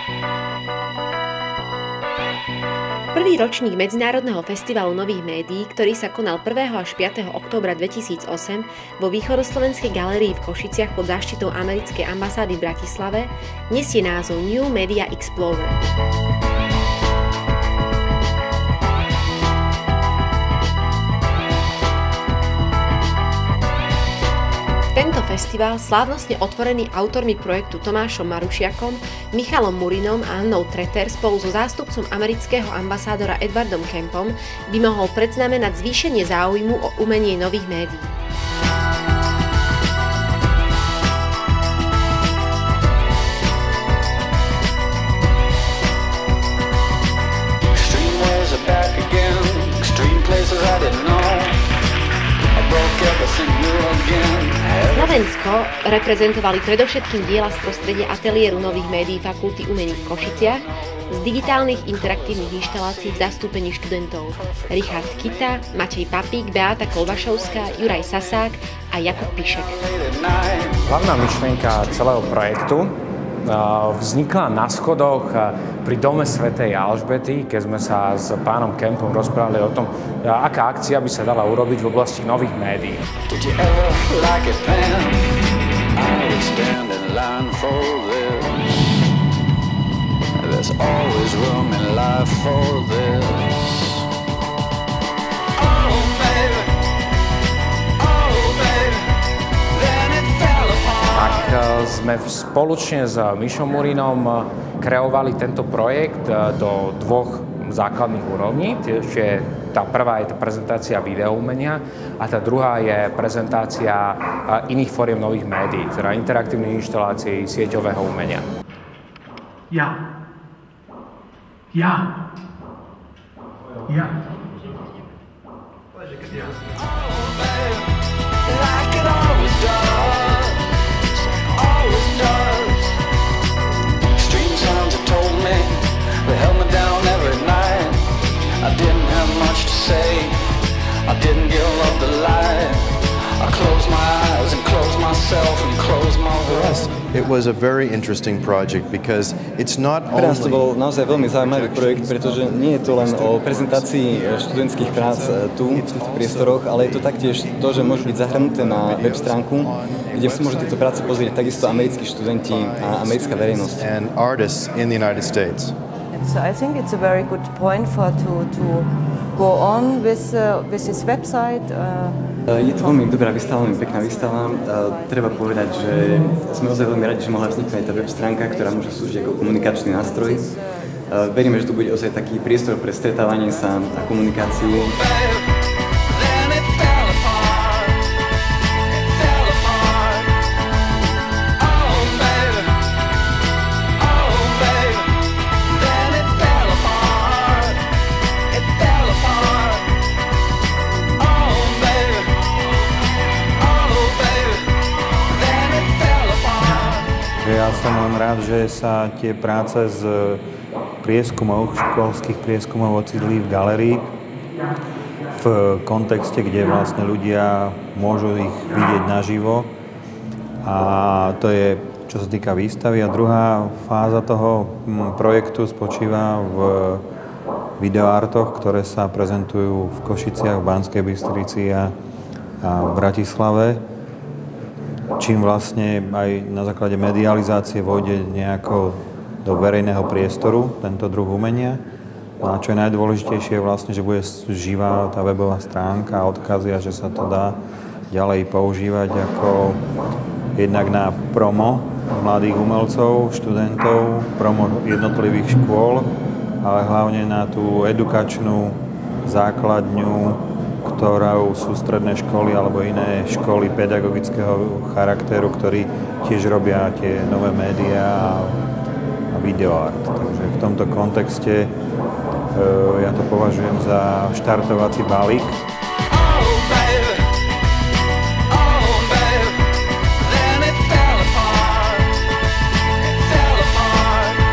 Prvý ročník Medzinárodného festivalu nových médií, ktorý sa konal 1. až 5. októbra 2008 vo Východoslovenskej galérii v Košiciach pod záštitou americkej ambasády v Bratislave, nesie názov New Media Explorer. Tento festival, slávnostne otvorený autormi projektu Tomášom Marušiakom, Michalom Murinom a Annou Treter spolu so zástupcom amerického ambasádora Edwardom Kempom, by mohol predznamenať zvýšenie záujmu o umenie nových médií. Slovensko reprezentovali predovšetkým diela z prostredia ateliéru nových médií Fakulty umení v Košiciach, z digitálnych interaktívnych inštalácií v zastúpení študentov Richard Kita, Matej Papík, Beáta Kolbašovská, Juraj Sasák a Jakub Pišek. Hlavná myšlienka celého projektu vznikla na schodoch pri dome svätej Alžbety, keď sme sa s pánom Kempom rozprávali o tom, aká akcia by sa dala urobiť v oblasti nových médií. Sme spoločne s Mišom Murinom kreovali tento projekt do dvoch základných úrovní. Tá prvá je tá prezentácia videoumenia a tá druhá je prezentácia iných foriem nových médií, teda interaktívnych inštalácií sieťového umenia. Ja. It was a very interesting project because it's not only... Pre nás to bol naozaj veľmi zaujímavý projekt, pretože nie je to len o prezentácii študentských prác tu, v týchto priestoroch, ale je to taktiež to, že môžu byť zahrnuté na web stránku, kde si môžu tieto práce pozrieť takisto americkí študenti a americká verejnosť. And artists in the United States. I think it's a very good point to go on with this website. Je to veľmi dobrá výstava, veľmi pekná výstava. Treba povedať, že sme ozaj veľmi radi, že mohla vzniknúť tá web stránka, ktorá môže slúžiť ako komunikačný nástroj. Veríme, že to bude ozaj taký priestor pre stretávanie sa a komunikáciu. Ja som len rád, že sa tie práce z prieskumov, školských prieskumov ocitli v galérii v kontexte, kde vlastne ľudia môžu ich vidieť naživo. A to je, čo sa týka výstavy. A druhá fáza toho projektu spočíva v videoartoch, ktoré sa prezentujú v Košiciach, v Banskej Bystrici a v Bratislave, čím vlastne aj na základe medializácie vôjde nejako do verejného priestoru tento druh umenia. A čo je najdôležitejšie vlastne, že bude živá tá webová stránka a odkazy a že sa to dá ďalej používať ako jednak na promo mladých umelcov, študentov, promo jednotlivých škôl, ale hlavne na tú edukačnú základňu, ktorou sú stredné školy alebo iné školy pedagogického charakteru, ktorí tiež robia tie nové médiá a videoart. Takže v tomto kontexte ja to považujem za štartovací balík.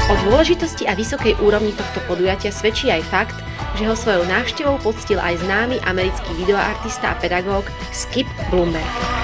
O dôležitosti a vysokej úrovni tohto podujatia svedčí aj fakt, že ho svojou návštevou poctil aj známy americký videoartista a pedagóg Skip Blumberg.